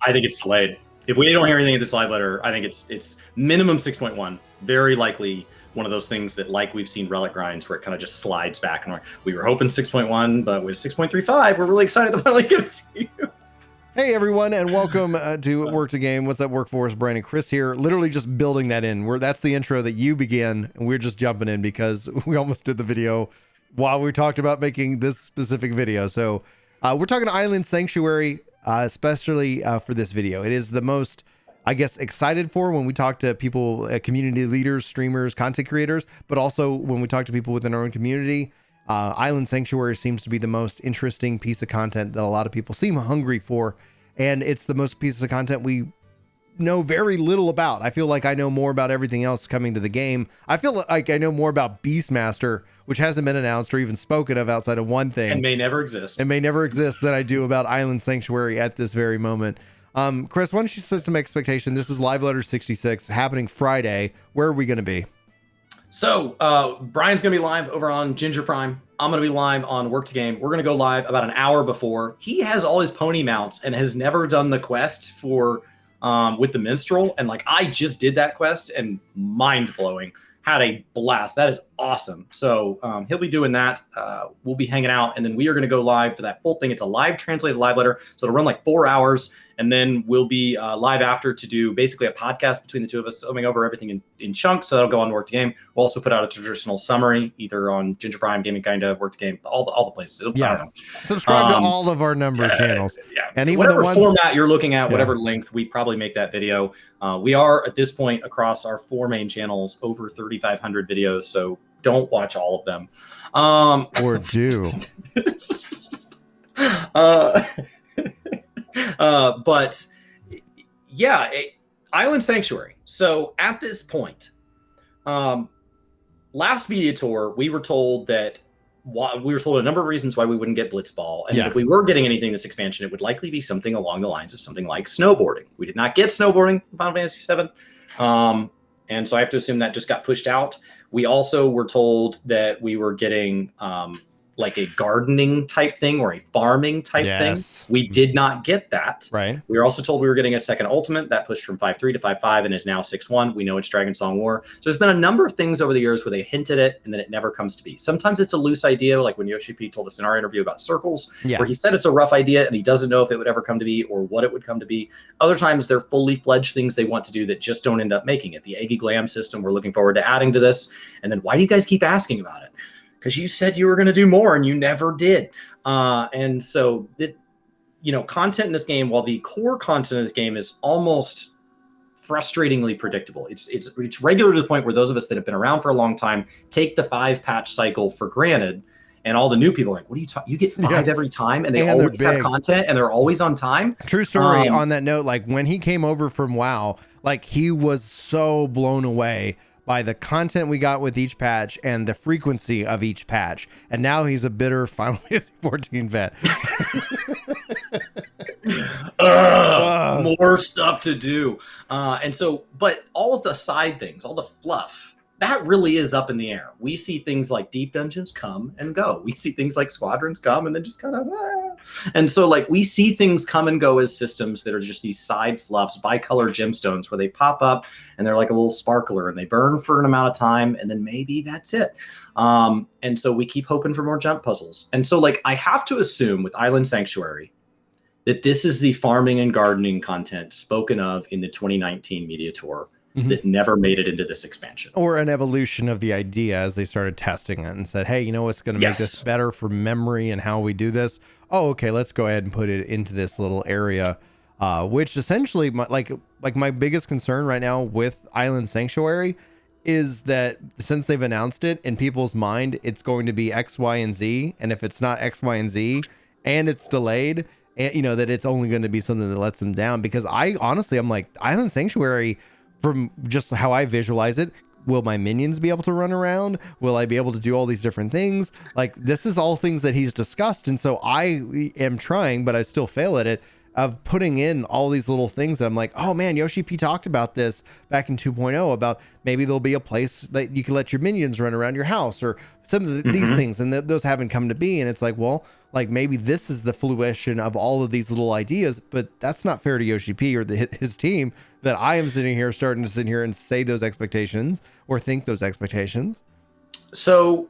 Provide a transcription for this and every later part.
I think it's delayed. If we don't hear anything in this live letter, I think it's minimum 6.1. Very likely one of those things that, like we've seen Relic Grinds, where it kind of just slides back. And we were hoping 6.1, but with 6.35, we're really excited to finally give it to you. Hey everyone, and welcome to Work to Game. What's up, Workforce? Brandon, Chris here. Literally just building that in. That's the intro that you began, and we're just jumping in because we almost did the video while we talked about making this specific video. So we're talking Island Sanctuary, especially for this video. It is the most, I guess, excited for when we talk to people, community leaders, streamers, content creators, but also when we talk to people within our own community. Island Sanctuary seems to be the most interesting piece of content that a lot of people seem hungry for, and it's the most piece of content we know very little about. I feel like I know more about everything else coming to the game. I feel like I know more about Beastmaster, which hasn't been announced or even spoken of outside of one thing. And may never exist. Than I do about Island Sanctuary at this very moment. Chris, why don't you set some expectation? This is Live Letter 66 happening Friday. Where are we going to be? So Brian's going to be live over on Ginger Prime. I'm going to be live on Work to Game. We're going to go live about an hour before. He has all his pony mounts and has never done the quest for with the minstrel. And like, I just did that quest and mind blowing. Had a blast. That is awesome. So he'll be doing that. We'll be hanging out, and then we are going to go live for that full thing. It's a live translated live letter, so it'll run like 4 hours, and then we'll be live after to do basically a podcast between the two of us, going over everything in chunks. So that'll go on Work to Game. We'll also put out a traditional summary, either on Ginger Prime, Gaming Kinda, Work to Game, all the places. Subscribe to all of our number channels. Yeah. And even whatever the ones, format you're looking at, whatever length, we probably make that video. We are at this point across our 4 main channels over 3,500 videos, so don't watch all of them. Or do. But yeah, Island Sanctuary. So at this point, last media tour, we were told a number of reasons why we wouldn't get Blitzball. And if we were getting anything this expansion, it would likely be something along the lines of something like snowboarding. We did not get snowboarding in Final Fantasy XIV. And so I have to assume that just got pushed out. We also were told that we were getting like a gardening type thing or a farming type thing. We did not get that. Right. We were also told we were getting a second ultimate that pushed from 5.3 to 5.5 and is now 6.1. We know it's Dragon Song War. So there's been a number of things over the years where they hinted it and then it never comes to be. Sometimes it's a loose idea, like when Yoshi P told us in our interview about circles, where he said it's a rough idea and he doesn't know if it would ever come to be or what it would come to be. Other times they're fully fledged things they want to do that just don't end up making it. The Eggy Glam system, we're looking forward to adding to this. And then why do you guys keep asking about it? Because you said you were going to do more and you never did. And so, content in this game, while the core content in this game is almost frustratingly predictable, it's regular to the point where those of us that have been around for a long time take the 5-patch cycle for granted. And all the new people are like, what are you talking? You get 5 every time, and they always have content, and they're always on time. True story on that note, like when he came over from WoW, like he was so blown away by the content we got with each patch and the frequency of each patch. And now he's a bitter Final Fantasy XIV vet. More stuff to do. And so, but all of the side things, all the fluff, that really is up in the air. We see things like deep dungeons come and go. We see things like squadrons come and then just kind of, And so like we see things come and go as systems that are just these side fluffs, bicolor gemstones where they pop up and they're like a little sparkler and they burn for an amount of time and then maybe that's it. And so we keep hoping for more jump puzzles. And so like I have to assume with Island Sanctuary that this is the farming and gardening content spoken of in the 2019 media tour that never made it into this expansion. Or an evolution of the idea as they started testing it and said, hey, you know what's going to make this better for memory and how we do this? Oh, okay, let's go ahead and put it into this little area, which essentially, my biggest concern right now with Island Sanctuary is that since they've announced it, in people's mind, it's going to be X, Y, and Z. And if it's not X, Y, and Z, and it's delayed, and that it's only going to be something that lets them down. Because I'm like, Island Sanctuary, from just how I visualize it, will my minions be able to run around? Will I be able to do all these different things? Like, this is all things that he's discussed. And so I am trying, but I still fail at it. of putting in all these little things that I'm like, oh man, Yoshi P talked about this back in 2.0 about maybe there'll be a place that you can let your minions run around your house or some of these things, and those haven't come to be. And it's like, well, like maybe this is the fruition of all of these little ideas, but that's not fair to Yoshi P or his team that I am sitting here starting to sit here and say those expectations or think those expectations. So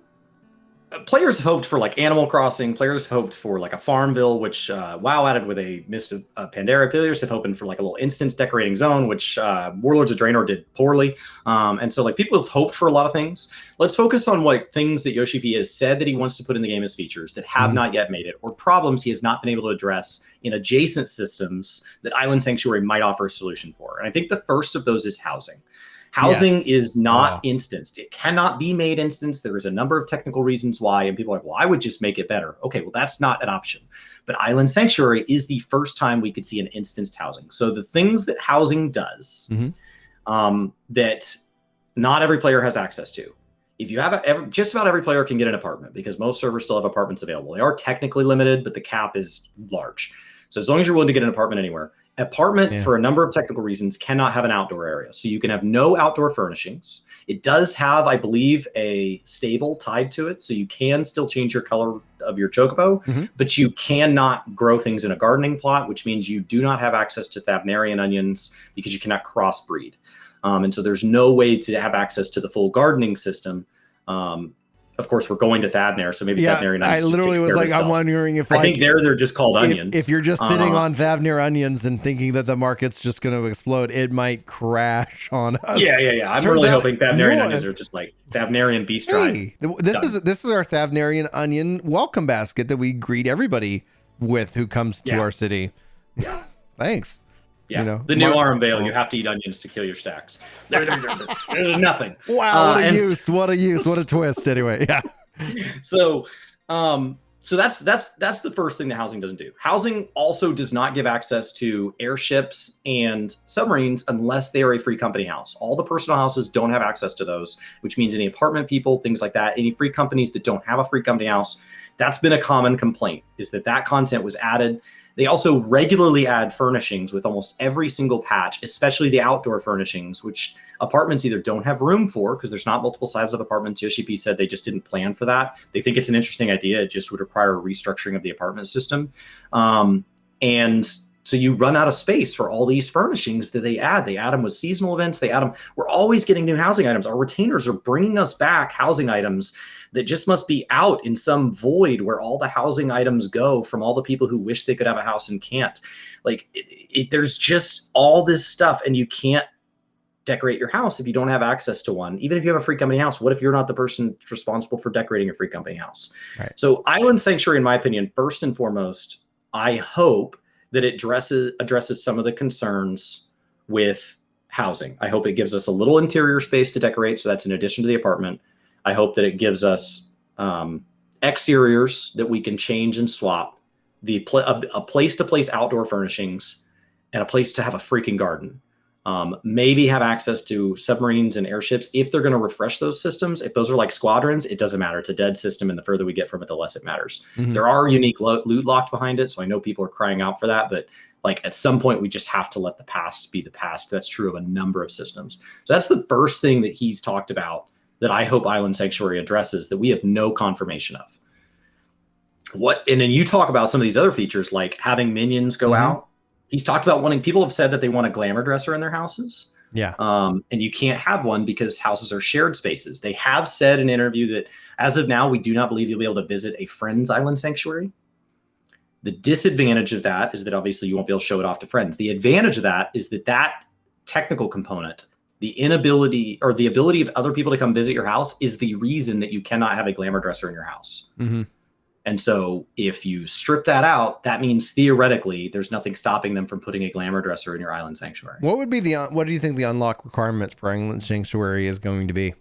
players have hoped for like Animal Crossing. Players have hoped for like a Farmville, which WoW added with a Mist of Pandaria. Players have hoped for like a little instance decorating zone, which Warlords of Draenor did poorly. And so like people have hoped for a lot of things. Let's focus on what things that Yoshi P has said that he wants to put in the game as features that have not yet made it, or problems he has not been able to address in adjacent systems that Island Sanctuary might offer a solution for. And I think the first of those is housing. Housing is not instanced. It cannot be made instanced. There is a number of technical reasons why, and people are like, well, I would just make it better. Okay, well, that's not an option. But Island Sanctuary is the first time we could see an instanced housing. So the things that housing does that not every player has access to. If you have just about every player can get an apartment because most servers still have apartments available. They are technically limited, but the cap is large. So as long as you're willing to get an apartment anywhere, apartment for a number of technical reasons cannot have an outdoor area. So you can have no outdoor furnishings. It does have, I believe, a stable tied to it. So you can still change your color of your chocobo, but you cannot grow things in a gardening plot, which means you do not have access to Thavnarian onions because you cannot crossbreed. And so there's no way to have access to the full gardening system. Of course, we're going to Thavnar, so maybe Thavnarian onions. I literally was like, I'm wondering if I think they're just called onions. If you're just sitting on Thavnar onions and thinking that the market's just going to explode, it might crash on us. Yeah. I'm really hoping Thavnarian onions are just like Thavnarian beast dry. Hey, this is our Thavnarian onion welcome basket that we greet everybody with who comes to our city. Yeah. Thanks. Yeah, you know, the new Arm Vale, you have to eat onions to kill your stacks. There's nothing. Wow, what a use, what a twist. Anyway, yeah. So that's the first thing that housing doesn't do. Housing also does not give access to airships and submarines unless they are a free company house. All the personal houses don't have access to those, which means any apartment people, things like that, any free companies that don't have a free company house, that's been a common complaint, is that content was added. They also regularly add furnishings with almost every single patch, especially the outdoor furnishings, which apartments either don't have room for because there's not multiple sizes of apartments. Yoshi P said they just didn't plan for that. They think it's an interesting idea. It just would require a restructuring of the apartment system. And so you run out of space for all these furnishings that they add. They add them with seasonal events. They add them. We're always getting new housing items. Our retainers are bringing us back housing items that just must be out in some void where all the housing items go from all the people who wish they could have a house and can't. Like there's just all this stuff, and you can't decorate your house if you don't have access to one. Even if you have a free company house, what if you're not the person responsible for decorating a free company house? Right. So Island Sanctuary, in my opinion, first and foremost, I hope that it addresses some of the concerns with housing. I hope it gives us a little interior space to decorate. So that's in addition to the apartment. I hope that it gives us exteriors that we can change and swap, a place to place outdoor furnishings, and a place to have a freaking garden. Maybe have access to submarines and airships if they're going to refresh those systems. If those are like squadrons, it doesn't matter. It's a dead system, and the further we get from it, the less it matters. There are unique loot locked behind it, so I know people are crying out for that, but like at some point we just have to let the past be the past. That's true of a number of systems. So that's the first thing that he's talked about that I hope Island Sanctuary addresses that we have no confirmation of. And then you talk about some of these other features like having minions go out. He's talked about people have said that they want a glamour dresser in their houses. Yeah. And you can't have one because houses are shared spaces. They have said in an interview that as of now, we do not believe you'll be able to visit a friend's Island Sanctuary. The disadvantage of that is that obviously you won't be able to show it off to friends. The advantage of that is that technical component, the ability of other people to come visit your house is the reason that you cannot have a glamour dresser in your house. And so if you strip that out, that means theoretically there's nothing stopping them from putting a glamour dresser in your Island Sanctuary. What do you think the unlock requirement for Island Sanctuary is going to be?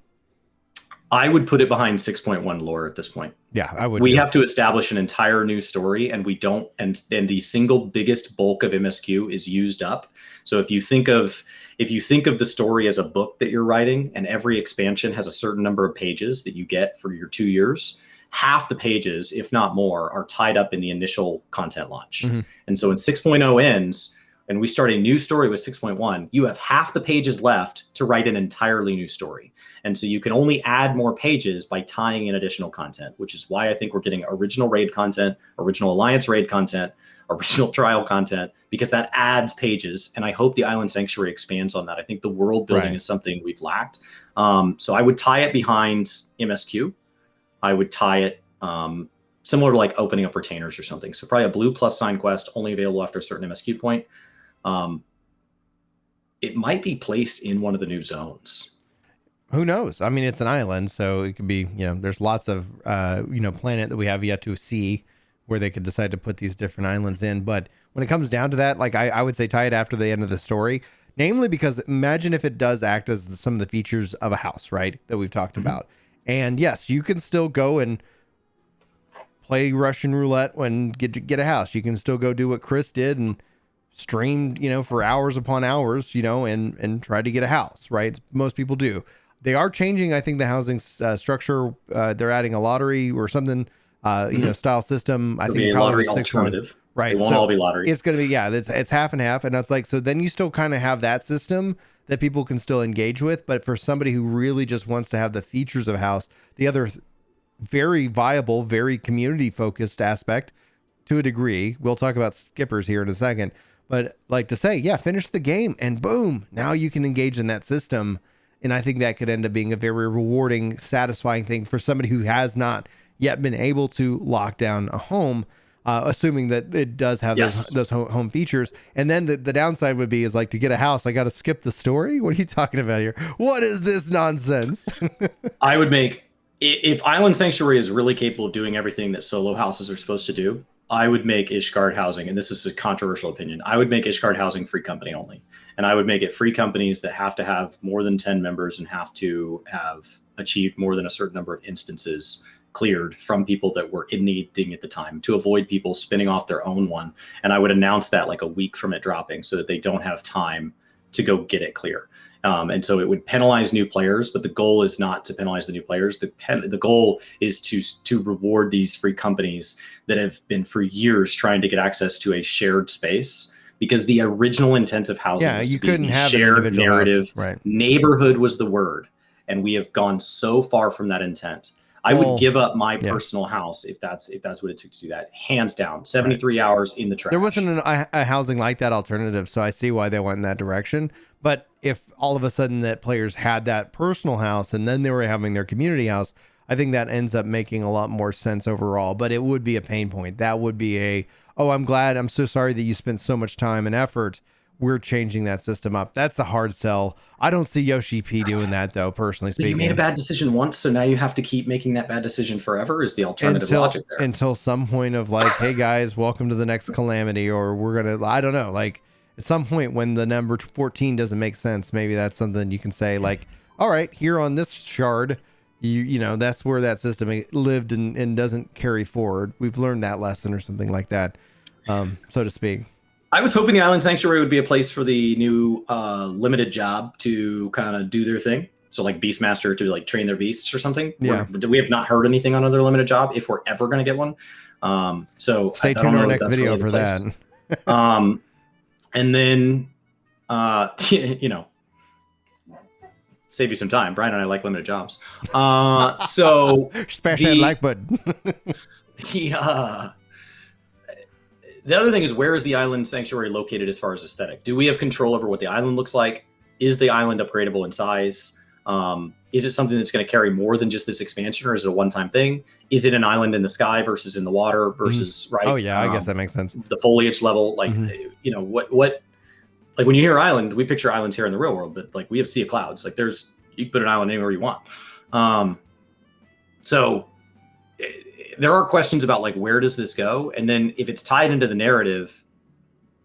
I would put it behind 6.1 lore at this point. Yeah, I would. We have to establish an entire new story, and we don't. And the single biggest bulk of MSQ is used up. So if you think of the story as a book that you're writing, and every expansion has a certain number of pages that you get for your 2 years, half the pages, if not more, are tied up in the initial content launch. Mm-hmm. And so when 6.0 ends and we start a new story with 6.1, you have half the pages left to write an entirely new story. And so you can only add more pages by tying in additional content, which is why I think we're getting original raid content, original alliance raid content, original trial content, because that adds pages. And I hope the Island Sanctuary expands on that. I think the world building is something we've lacked. So I would tie it behind MSQ. I would tie it similar to like opening up retainers or something. So probably a blue plus sign quest, only available after a certain MSQ point. It might be placed in one of the new zones. Who knows? I mean, it's an island, so it could be, there's lots of, planet that we have yet to see where they could decide to put these different islands in. But when it comes down to that, like I would say tie it after the end of the story, namely because imagine if it does act as some of the features of a house, right? That we've talked about. And yes, you can still go and play Russian roulette when get a house. You can still go do what Chris did and streamed, for hours upon hours, and try to get a house, right? Most people do. They are changing, I think, the housing structure. They're adding a lottery or something, style system. I think probably lottery alternative. Right. It won't all be lottery. It's going to be, it's half and half. And that's like, so then you still kind of have that system that people can still engage with. But for somebody who really just wants to have the features of a house, the other very viable, very community focused aspect to a degree, we'll talk about skippers here in a second, but like to say, finish the game and boom, now you can engage in that system. And I think that could end up being a very rewarding, satisfying thing for somebody who has not yet been able to lock down a home, assuming that it does have those home features. And then the downside would be is like to get a house, I got to skip the story. What are you talking about here? What is this nonsense? I would make, if Island Sanctuary is really capable of doing everything that solo houses are supposed to do, I would make Ishgard housing, and this is a controversial opinion, I would make Ishgard housing free company only. And I would make it free companies that have to have more than 10 members and have to have achieved more than a certain number of instances cleared from people that were in the thing at the time to avoid people spinning off their own one. And I would announce that like a week from it dropping so that they don't have time to go get it clear. And so it would penalize new players, but the goal is not to penalize the new players. The goal is to reward these free companies that have been for years trying to get access to a shared space, because the original intent of housing was you to couldn't be have shared narrative. Right. Neighborhood was the word, and we have gone so far from that intent. I would give up my personal house if that's what it took to do that. Hands down, 73 hours in the trash. There wasn't a housing like that alternative, so I see why they went in that direction. But if all of a sudden that players had that personal house and then they were having their community house, I think that ends up making a lot more sense overall. But it would be a pain point. That would be I'm so sorry that you spent so much time and effort. We're changing that system up. That's a hard sell. I don't see Yoshi P doing that, though, personally speaking. But you made a bad decision once, so now you have to keep making that bad decision forever, is the alternative logic there. Until some point of like, hey, guys, welcome to the next calamity, or we're going to, I don't know, like at some point when the number 14 doesn't make sense, maybe that's something you can say like, all right, here on this shard, you know, that's where that system lived and doesn't carry forward. We've learned that lesson or something like that, so to speak. I was hoping the Island Sanctuary would be a place for the new limited job to kind of do their thing. So like Beastmaster to like train their beasts or something. Yeah. We have not heard anything on another limited job if we're ever going to get one. So stay tuned to our next video really for that. And then, you know, save you some time. Brian and I like limited jobs. So smash that like button. The other thing is, where is the Island Sanctuary located as far as aesthetic? Do we have control over what the island looks like? Is the island upgradable in size? Is it something that's going to carry more than just this expansion, or is it a one-time thing? Is it an island in the sky versus in the water versus, right? Oh, yeah, I guess that makes sense. The foliage level, like, you know, what, like when you hear island, we picture islands here in the real world, but like we have sea of clouds. Like you can put an island anywhere you want. So there are questions about like, where does this go? And then if it's tied into the narrative,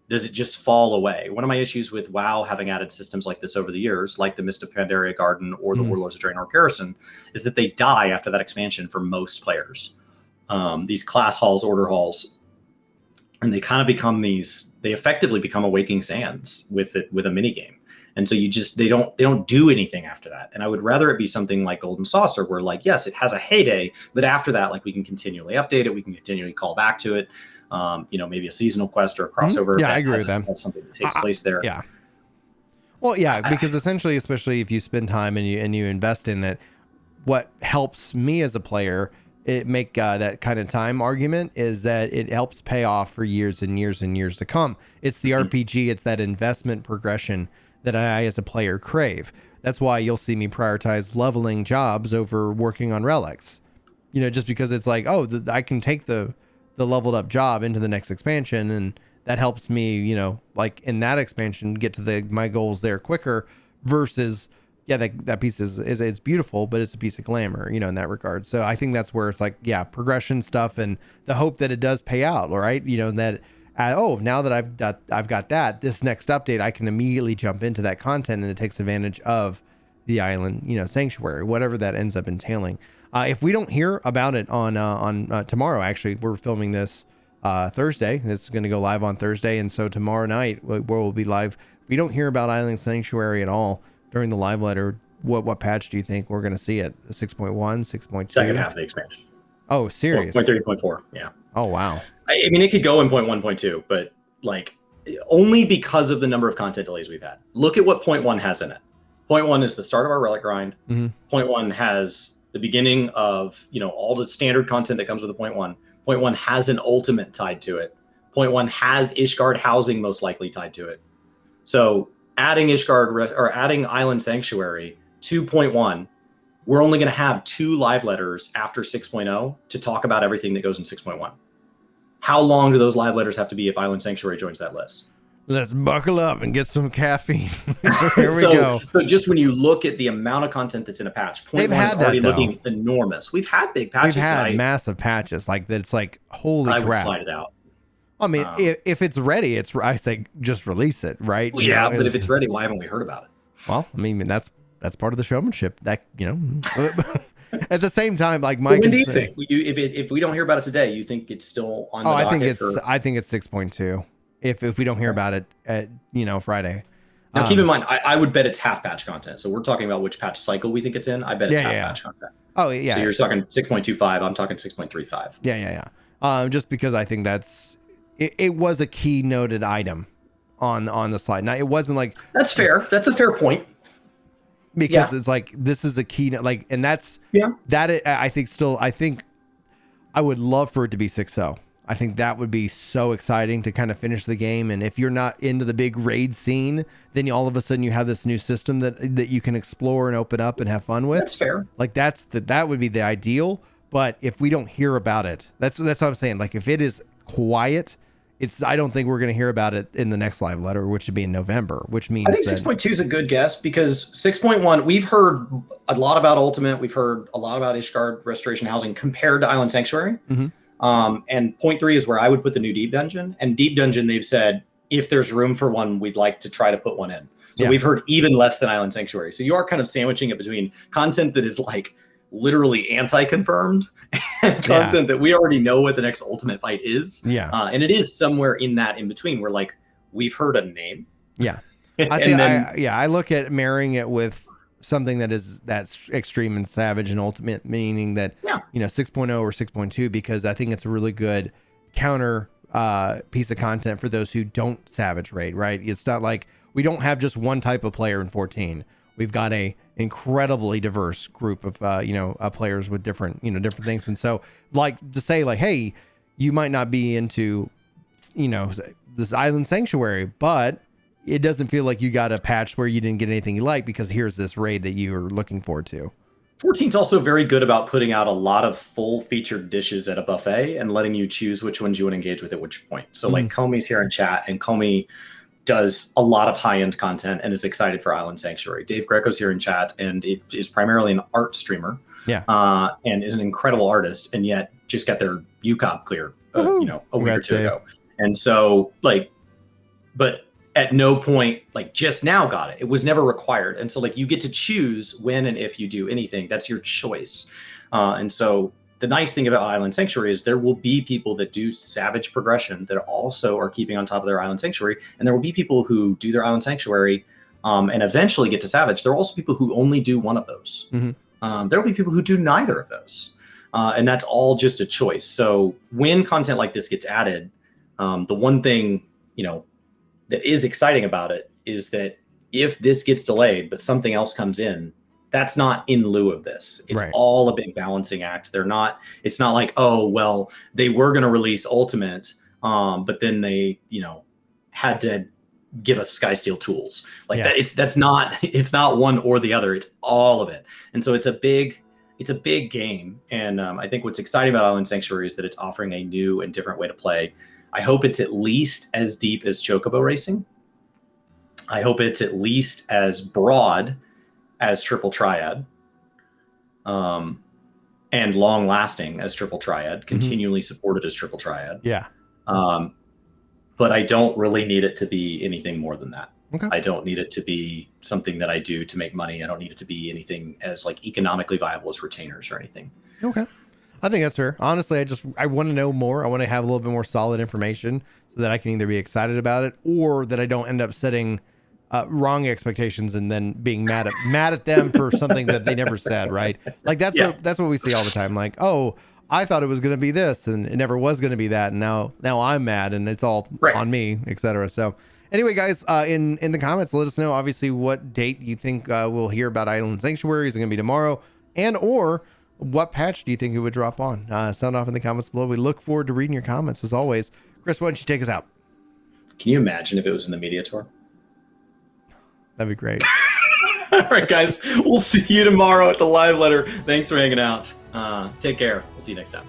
does it just fall away? One of my issues with WoW having added systems like this over the years, like the Mist of Pandaria Garden or the Warlords of Draenor Garrison, is that they die after that expansion for most players. These class halls, order halls, and they kind of become they effectively become a Waking Sands with a mini game. And so they don't do anything after that. And I would rather it be something like Golden Saucer, where like, yes, it has a heyday, but after that, like we can continually update it, we can continually call back to it. Maybe a seasonal quest or a crossover. Yeah, I agree with that. Something that takes place there. Yeah. Well, yeah, because essentially, especially if you spend time and you invest in it, what helps me as a player make that kind of time argument is that it helps pay off for years and years and years to come. It's the RPG, it's that investment progression that I as a player crave. That's why you'll see me prioritize leveling jobs over working on relics. Just because it's like, I can take the leveled up job into the next expansion, and that helps me, like in that expansion, get to my goals there quicker versus, that piece is it's beautiful, but it's a piece of glamour, in that regard. So I think that's where it's like, progression stuff and the hope that it does pay out. All right. That, now that I've got that, this next update, I can immediately jump into that content, and it takes advantage of the island, sanctuary, whatever that ends up entailing. If we don't hear about it on tomorrow, actually, we're filming this Thursday. It's going to go live on Thursday. And so tomorrow night, where we'll be live, if we don't hear about Island Sanctuary at all during the live letter, what patch do you think we're going to see it? 6.1, 6.2? Second half of the expansion. Oh, serious? 0.3, 0.4, yeah. Oh, wow. I mean, it could go in 0.1, 0.2, but like only because of the number of content delays we've had. Look at what 0.1 has in it. 0.1 is the start of our relic grind. 0.1 has the beginning of, all the standard content that comes with the 0.1. 0.1 has an ultimate tied to it. 0.1 has Ishgard housing most likely tied to it. So adding adding Island Sanctuary to 0.1, we're only going to have 2 live letters after 6.0 to talk about everything that goes in 6.1. How long do those live letters have to be if Island Sanctuary joins that list? Let's buckle up and get some caffeine. Here we go. So just when you look at the amount of content that's in a patch, 0.1 is already looking enormous. We've had big patches. We've had massive patches like that. It's like, holy crap. I would slide it out. I mean, if it's ready, I say just release it, right? Well, but if it's ready, why haven't we heard about it? Well, I mean, that's part of the showmanship. That at the same time, like Mike. When do you think? If we don't hear about it today, you think it's still on the docket? I think it's 6.2. If we don't hear about it at Friday. Now keep in mind, I would bet it's half patch content. So we're talking about which patch cycle we think it's in. I bet it's half patch content. Oh yeah. So you're talking 6.25. I'm talking 6.35. Yeah. Just because I think it was a key noted item on the slide. Now it wasn't like that's fair. That's a fair point. Because it's like this is a key like, and that's I think I would love for it to be 6.0. I think that would be so exciting to kind of finish the game. And if you're not into the big raid scene, then all of a sudden you have this new system that you can explore and open up and have fun with. That's fair. Like that would be the ideal. But if we don't hear about it, that's what I'm saying. Like if it is quiet, I don't think we're going to hear about it in the next live letter, which would be in November, which means I think 6.2 is a good guess because 6.1, we've heard a lot about Ultimate. We've heard a lot about Ishgard Restoration Housing compared to Island Sanctuary. Mm-hmm. And 0.3 is where I would put the new Deep Dungeon. And Deep Dungeon, they've said, if there's room for one, we'd like to try to put one in. So we've heard even less than Island Sanctuary. So you are kind of sandwiching it between content that is like literally anti-confirmed and content that we already know what the next Ultimate fight is. Yeah. And it is somewhere in that in between where like we've heard a name. Yeah. I look at marrying it with something that's extreme and savage and ultimate, meaning that 6.0 or 6.2, because I think it's a really good counter piece of content for those who don't savage raid, right? It's not like we don't have just one type of player in 14. We've got a incredibly diverse group of players with different things. And so like to say like, hey, you might not be into this Island Sanctuary, but it doesn't feel like you got a patch where you didn't get anything you like because here's this raid that you are looking forward to. 14's also very good about putting out a lot of full featured dishes at a buffet and letting you choose which ones you want to engage with at which point. So like Comey's here in chat, and Comey does a lot of high-end content and is excited for Island Sanctuary. Dave Greco's here in chat, and it is primarily an art streamer. And is an incredible artist, and yet just got their UCOP clear a week or two ago. And so but at no point, like just now got it. It was never required. And so like you get to choose when and if you do anything. That's your choice. And so the nice thing about Island Sanctuary is there will be people that do savage progression that also are keeping on top of their Island Sanctuary. And there will be people who do their Island Sanctuary and eventually get to Savage, there are also people who only do one of those. There will be people who do neither of those. And that's all just a choice. So when content like this gets added, the one thing, that is exciting about it is that if this gets delayed, but something else comes in, that's not in lieu of this. It's all a big balancing act. It's not like, oh, well, they were going to release Ultimate, but then they, had to give us Skysteel tools. It's not one or the other. It's all of it. And so it's a big game. And I think what's exciting about Island Sanctuary is that it's offering a new and different way to play. I hope it's at least as deep as Chocobo Racing. I hope it's at least as broad as Triple Triad, and long lasting as Triple Triad, continually supported as Triple Triad. Yeah. But I don't really need it to be anything more than that. Okay. I don't need it to be something that I do to make money. I don't need it to be anything as economically viable as retainers or anything. Okay. I think that's fair. Honestly, I want to know more. I want to have a little bit more solid information so that I can either be excited about it or that I don't end up setting wrong expectations and then being mad at them for something that they never said, right? That's what we see all the time. Oh, I thought it was going to be this and it never was going to be that, and now I'm mad and it's all on me, etc. So anyway, guys, in the comments, let us know obviously what date you think we'll hear about Island Sanctuary. Is it going to be tomorrow, and or what patch do you think it would drop on? Sound off in the comments below. We look forward to reading your comments as always. Chris, why don't you take us out? Can you imagine if it was in the media tour? That'd be great. All right, guys, we'll see you tomorrow at the live letter. Thanks for hanging out. Take care. We'll see you next time.